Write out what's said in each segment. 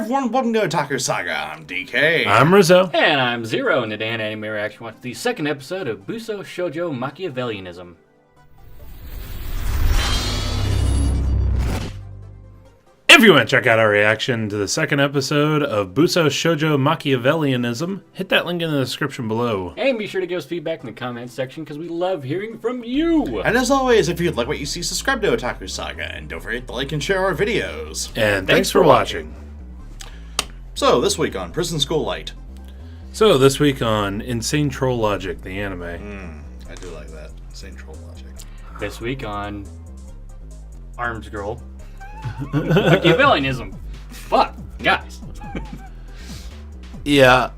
everyone, welcome to Otaku Saga. I'm DK. I'm Rizzo. And I'm Zero, and today on Anime Reaction, watch the second episode of Busou Shoujo Machiavellism. If you want to check out our reaction to the second episode of Busou Shoujo Machiavellism, hit that link in the description below. And be sure to give us feedback in the comments section, because we love hearing from you! And as always, if you like what you see, subscribe to Otaku Saga, and don't forget to like and share our videos. And thanks for watching. So, this week on Prison School Light. So, this week on Insane Troll Logic, the anime. I do like that. Insane Troll Logic. This week on Arms Girl Machiavellianism. Fuck, guys. Yeah,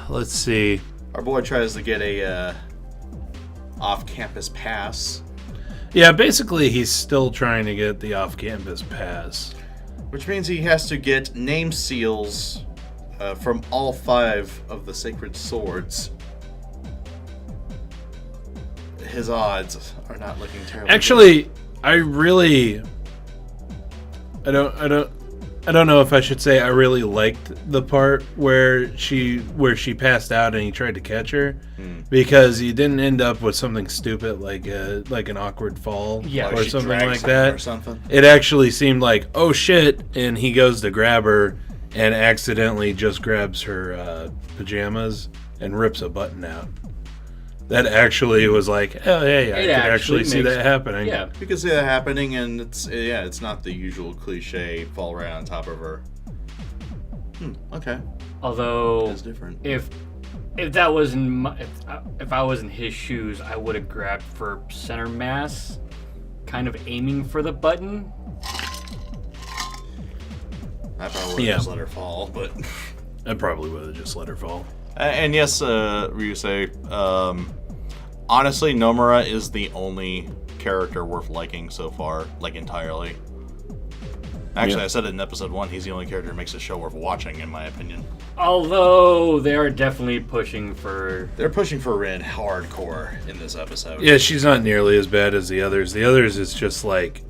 let's see. Our boy tries to get a off-campus pass. Yeah, basically he's still trying to get the off-campus pass. Which means he has to get name seals from all 5 of the sacred swords. His odds are not looking terrible. Actually, I don't know if I should say I really liked the part where she passed out and he tried to catch her, because he didn't end up with something stupid like an awkward fall or something like that. Or something. It actually seemed like, oh shit, and he goes to grab her and accidentally just grabs her pajamas and rips a button out. That actually was like, oh hey, I could actually see that happening. Yeah, You can see that happening, and it's not the usual cliche fall right on top of her. Okay. although It's different. if that was in my, if I was in his shoes, I would have grabbed for center mass, kind of aiming for the button. I probably would have just let her fall, but I probably would have just let her fall. and yes, Ryusei. Honestly, Nomura is the only character worth liking so far, like entirely. Actually, I said it in episode 1. He's the only character who makes the show worth watching, in my opinion. Although they are definitely pushing for. They're pushing for Rin hardcore in this episode. Yeah, she's not nearly as bad as the others. The others is just like,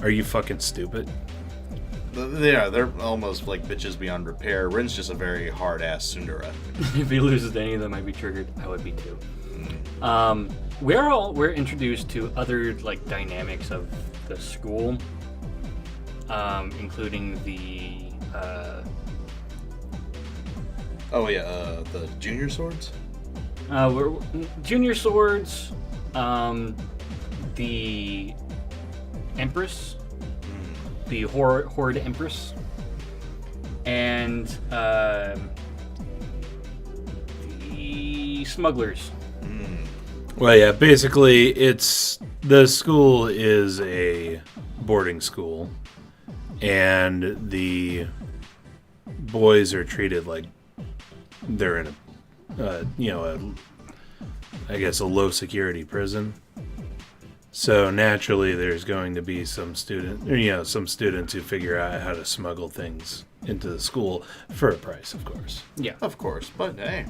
are you fucking stupid? Yeah, they're almost like bitches beyond repair. Rin's just a very hard-ass tsundere. If he loses to any of them, I'd be triggered. I would be too. We're introduced to other like dynamics of the school, including the the junior swords. Junior swords, the Empress, the Horde Empress, and the smugglers. Well, yeah, basically, the school is a boarding school, and the boys are treated like they're in a low security prison. So naturally, there's going to be some students who figure out how to smuggle things into the school for a price, of course. Yeah, Of course, but hey.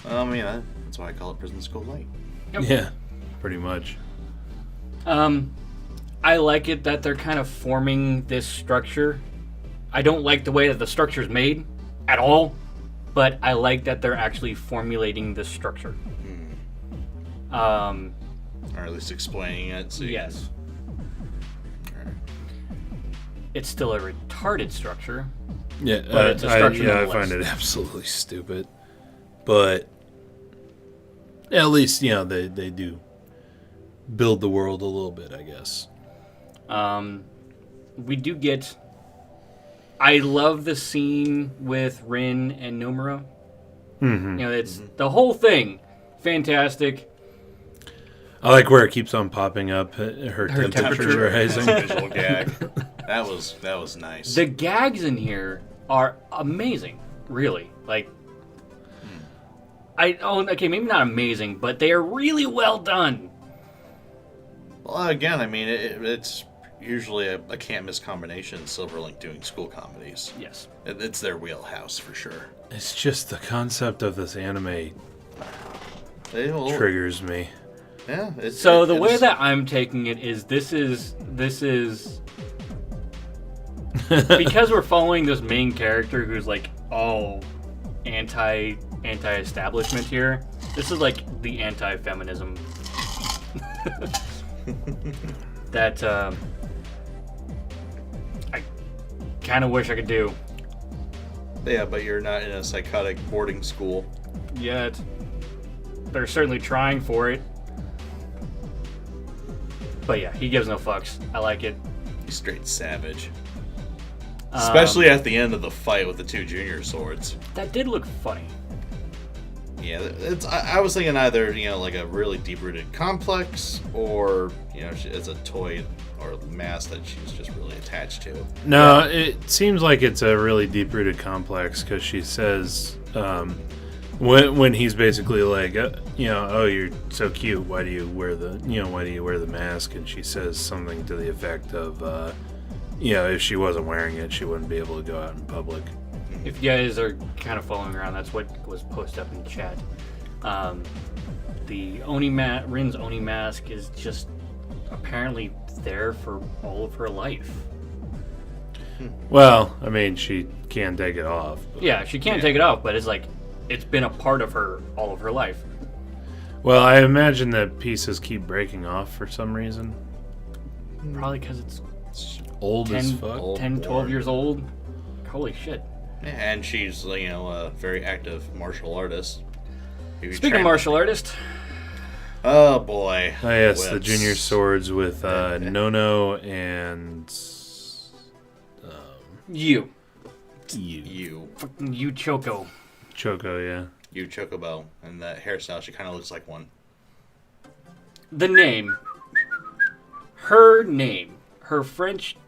That's why I call it Prison School Light. Yep. Yeah, pretty much. I like it that they're kind of forming this structure. I don't like the way that the structure is made at all, but I like that they're actually formulating this structure. Or at least explaining it. So Yes. It's still a retarded structure. Yeah, But it's a structure I nonetheless. find it absolutely stupid. But at least, they do build the world a little bit, I guess. We do get... I love the scene with Rin and Nomura. Mm-hmm. It's the whole thing. Fantastic. I like where it keeps on popping up, her temperature rising. visual gag. That was nice. The gags in here are amazing, really. Like, maybe not amazing, but they are really well done. Well, again, it's usually a can't-miss combination, Silverlink doing school comedies. Yes. It's their wheelhouse, for sure. It's just the concept of this anime They triggers me. Yeah. So the way that I'm taking it is this is because we're following this main character who's like all anti-establishment here. This is like the anti-feminism that I kind of wish I could do. Yeah, but you're not in a psychotic boarding school Yet. They're certainly trying for it. But yeah, he gives no fucks. I like it. He's straight savage. Especially at the end of the fight with the two junior swords. That did look funny. Yeah, I was thinking either, like a really deep-rooted complex, or, it's a toy or mask that she's just really attached to. No, it seems like it's a really deep-rooted complex, because she says, when he's basically like, oh, you're so cute, why do you wear the mask? And she says something to the effect of, if she wasn't wearing it, she wouldn't be able to go out in public. If you guys are kind of following around, that's what was posted up in the chat. The Rin's Oni mask is just apparently there for all of her life. Well, I mean, she can't take it off. Yeah, she can't take it off, but it's like, it's been a part of her all of her life. Well, I imagine that pieces keep breaking off for some reason. Probably because it's Old as fuck. 10, 12 years old. Holy shit. And she's, a very active martial artist. Speaking of martial artist. Oh, boy. Oh, yes, the junior swords with Nono and... You. You. You Choco. Choco, yeah. You Chocobo. And that hairstyle, she kind of looks like one. The name. Her name. Her French,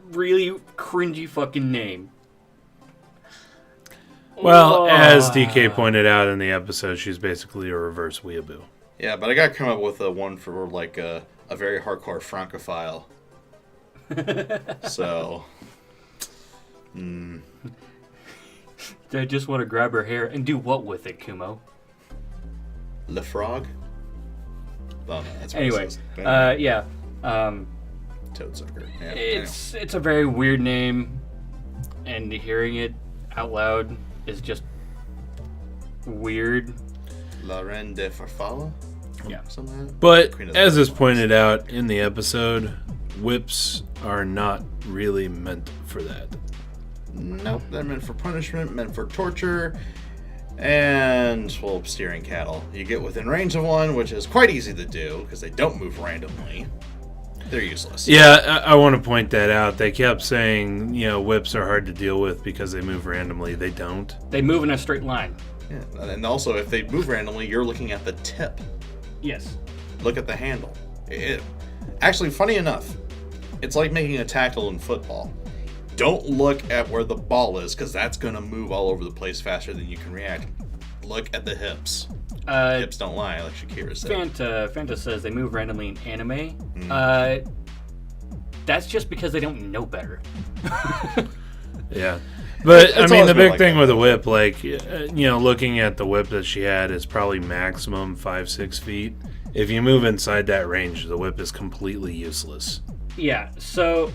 really cringy fucking name. Well, as DK pointed out in the episode, she's basically a reverse weeaboo. Yeah, but I gotta come up with one for, a very hardcore francophile. So... I just want to grab her hair and do what with it, Kumo? Le Frog? Oh, no, that's what anyway, it says. yeah. Toadsucker. Yeah, It's a very weird name, and hearing it out loud is just weird. La Reine de Farfalla? Yeah. Something like that? But, as is pointed out in the episode, whips are not really meant for that. Nope, they're meant for punishment, meant for torture, and, steering cattle. You get within range of one, which is quite easy to do, because they don't move randomly. They're useless. Yeah, I want to point that out. They kept saying, whips are hard to deal with because they move randomly. They don't. They move in a straight line. Yeah, and also, if they move randomly, you're looking at the tip. Yes. Look at the handle. Actually, funny enough, it's like making a tackle in football. Don't look at where the ball is, because that's going to move all over the place faster than you can react. Look at the hips. Hips don't lie, like Shakira said. Fanta says they move randomly in anime. That's just because they don't know better. Yeah. But, It's the big like thing that. with a whip, looking at the whip that she had is probably maximum 5-6 feet. If you move inside that range, the whip is completely useless. Yeah, so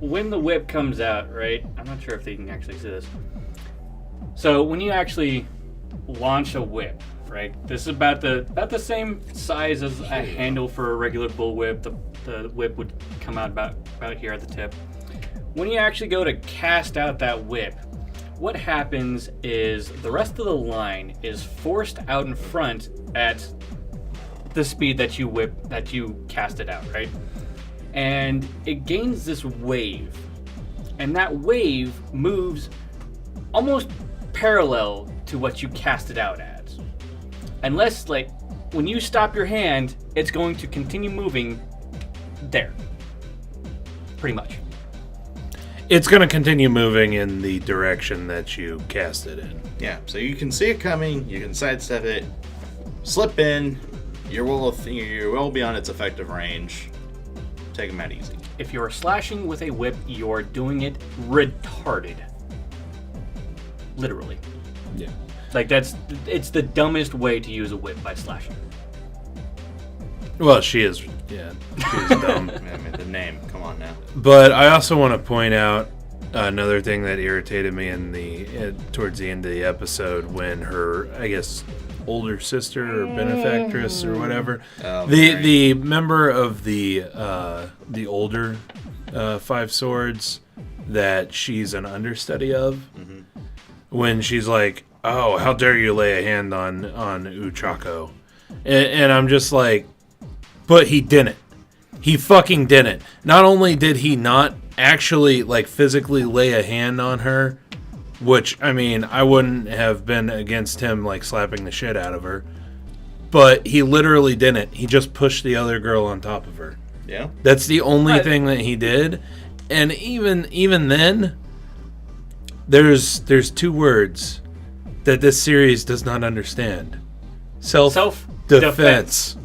when the whip comes out, right? I'm not sure if they can actually see this. So when you actually launch a whip, right? This is about the same size as a handle for a regular bullwhip. The whip would come out about here at the tip. When you actually go to cast out that whip, what happens is the rest of the line is forced out in front at the speed that you cast it out, right? And it gains this wave, and that wave moves almost parallel to what you cast it out at. Unless, when you stop your hand, it's going to continue moving there. Pretty much. It's going to continue moving in the direction that you cast it in. Yeah, so you can see it coming, you can sidestep it, slip in, you're well beyond its effective range. Take them out easy. If you're slashing with a whip, you're doing it retarded. Literally. Yeah. It's the dumbest way to use a whip, by slashing. Well, she is dumb. The name, come on now. But I also want to point out another thing that irritated me towards the end of the episode when her, I guess, older sister or benefactress or whatever, the member of the older Five Swords that she's an understudy of, when she's like, "Oh, how dare you lay a hand on Uchako," and I'm just like, but he didn't. He fucking didn't. Not only did he not actually like physically lay a hand on her, which I mean I wouldn't have been against him like slapping the shit out of her, but he literally didn't. He just pushed the other girl on top of her. Yeah. That's the only thing that he did. And even then, there's two words that this series does not understand. Self-defense.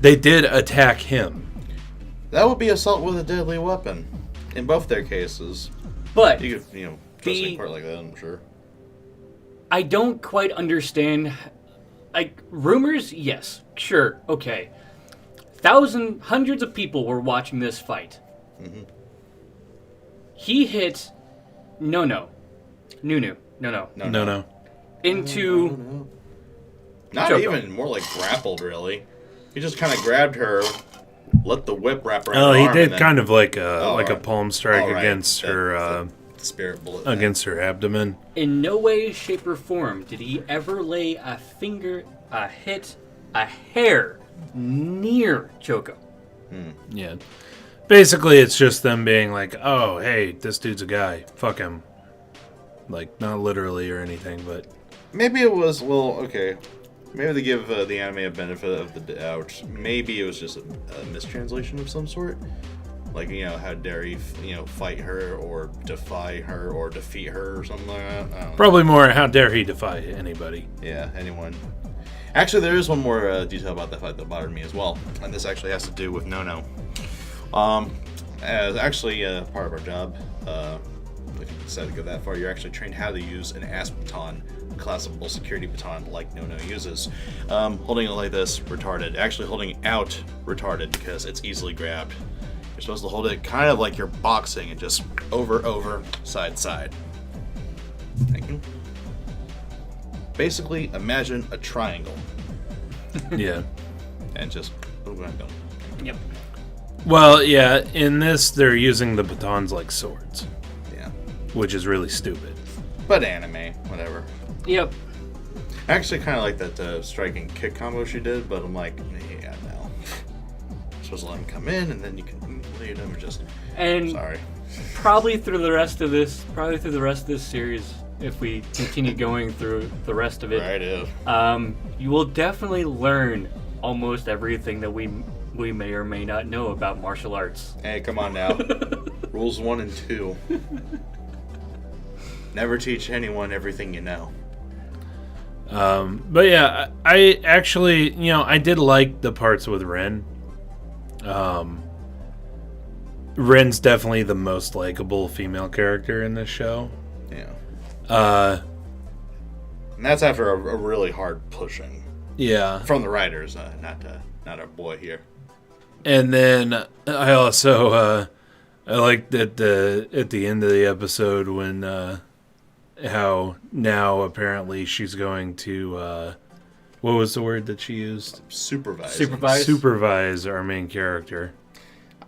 They did attack him. That would be assault with a deadly weapon in both their cases. But you could, twist a court like that, I'm sure. I don't quite understand. Like, rumors, yes, sure, okay. Hundreds of people were watching this fight. Mm-hmm. He hit Nunu. Into Not Choco. even, more like grappled, really. He just kind of grabbed her, let the whip wrap around her Oh, he arm, did and then, kind of like a palm strike against her the spirit bullet against her abdomen. In no way, shape, or form did he ever lay a hair near Choco. Yeah. Basically, it's just them being like, "Oh, hey, this dude's a guy. Fuck him." Like, not literally or anything, but Maybe it was, okay. Maybe they give the anime a benefit of the doubt. Maybe it was just a mistranslation of some sort. Like, how dare he, fight her or defy her or defeat her or something like that. I don't know. probably more, how dare he defy anybody. Yeah, anyone. Actually, there is one more detail about that fight that bothered me as well. And this actually has to do with Nono. As actually part of our job, if you decide to go that far, you're actually trained how to use an ass baton, a classical security baton like Nono uses. Holding it like this, retarded. Actually holding it out, retarded, because it's easily grabbed. You're supposed to hold it kind of like you're boxing and just over, side. Thank you. Basically, imagine a triangle. Yeah. And just boom. Yep. Well, yeah, in this, they're using the batons like swords. Yeah. Which is really stupid. But anime, whatever. Yep. I actually kind of like that striking kick combo she did, but I'm like, yeah, no. You're supposed to let him come in, and then you can lead him, or just... And Sorry. probably through the rest of this series, if we continue going through the rest of it, Right, you will definitely learn almost everything that we may or may not know about martial arts. Hey, come on now. Rules 1 and 2. Never teach anyone everything you know. But yeah, I actually, I did like the parts with Ren. Ren's definitely the most likable female character in this show. Yeah. And that's after a really hard pushing. Yeah. From the writers, not our boy here. And then I also I liked at the end of the episode when how now apparently she's going to what was the word that she used? Supervise our main character.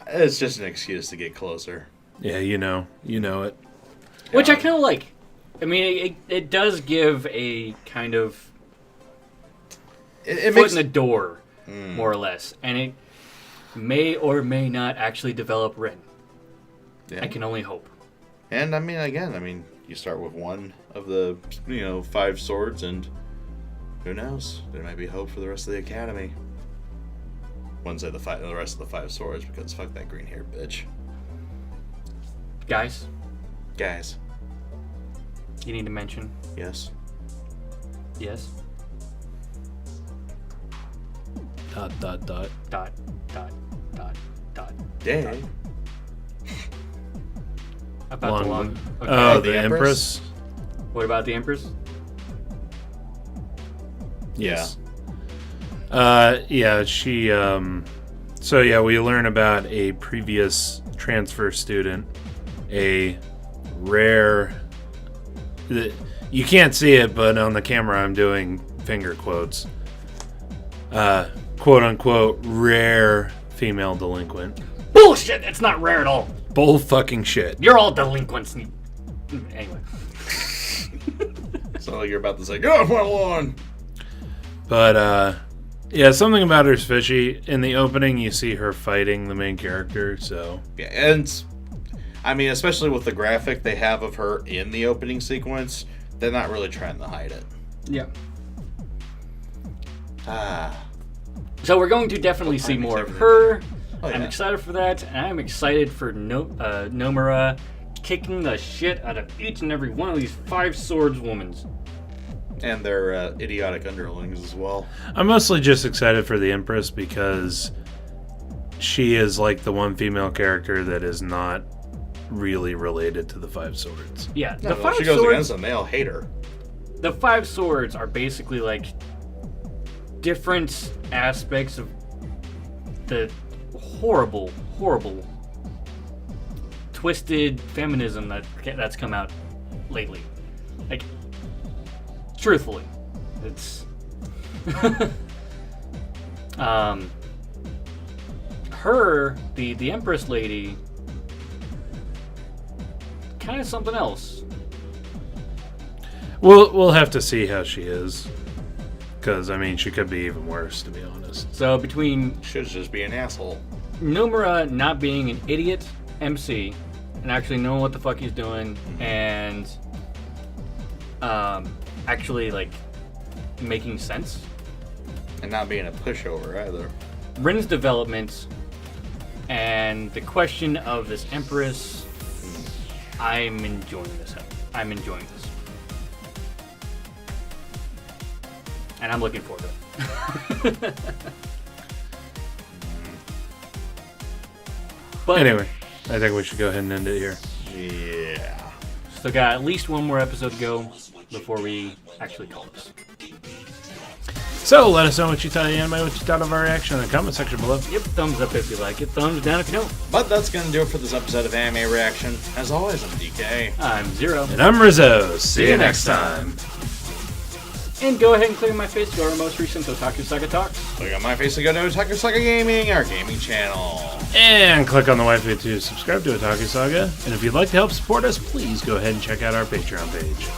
It's just an excuse to get closer. Yeah, you know it. Which I kind of like. I mean, it does give a kind of it foot makes in the door, more or less, and it may or may not actually develop Ren. Yeah. I can only hope. And I mean, you start with one of the 5 swords, and who knows? There might be hope for the rest of the academy. Wouldn't say the rest of the 5 swords, because fuck that green haired bitch. Guys, you need to mention. Yes. Yes. ... Day. About the long. Okay. Oh, the the Empress? What about the Empress? Yes. Yeah, she, so yeah, we learn about a previous transfer student, a rare. You can't see it, but on the camera I'm doing finger quotes. Quote unquote rare female delinquent. Bullshit! It's not rare at all. Bull fucking shit. You're all delinquents. Anyway. So you're about to say, go on. But yeah, something about her's fishy. In the opening, you see her fighting the main character. So yeah, and I mean, especially with the graphic they have of her in the opening sequence, they're not really trying to hide it. Yeah. Ah. So we're going to definitely see more of her. Oh, yeah. I'm excited for that, and I'm excited for Nomura kicking the shit out of each and every one of these 5 swords womans. And their idiotic underlings as well. I'm mostly just excited for the Empress because she is like the one female character that is not really related to the 5 swords. Yeah, No, she goes against them. They all hate her. The 5 swords are basically like different aspects of the horrible twisted feminism that's come out lately. Like, truthfully, it's her, the Empress lady, kind of something else. We'll have to see how she is, because I mean she could be even worse, to be honest. So between Should just be an asshole. Nomura not being an idiot MC and actually knowing what the fuck he's doing, and actually like making sense, And not being a pushover either. Rin's development, and the question of this Empress, I'm enjoying this. I'm enjoying this. And I'm looking forward to it. But Anyway, I think we should go ahead and end it here. Yeah. still got at least one more episode to go before we actually call this. So let us know what you thought of the anime, what you thought of our reaction in the comment section below. Yep, thumbs up if you like it, thumbs down if you don't. But that's going to do it for this episode of Anime Reaction. As always, I'm DK. I'm Zero. And I'm Rizzo. See you next time. And go ahead and click on my face to go to our most recent Otaku Saga Talks. Click on my face to go to Otaku Saga Gaming, our gaming channel. And click on the waifu to subscribe to Otaku Saga. And if you'd like to help support us, please go ahead and check out our Patreon page.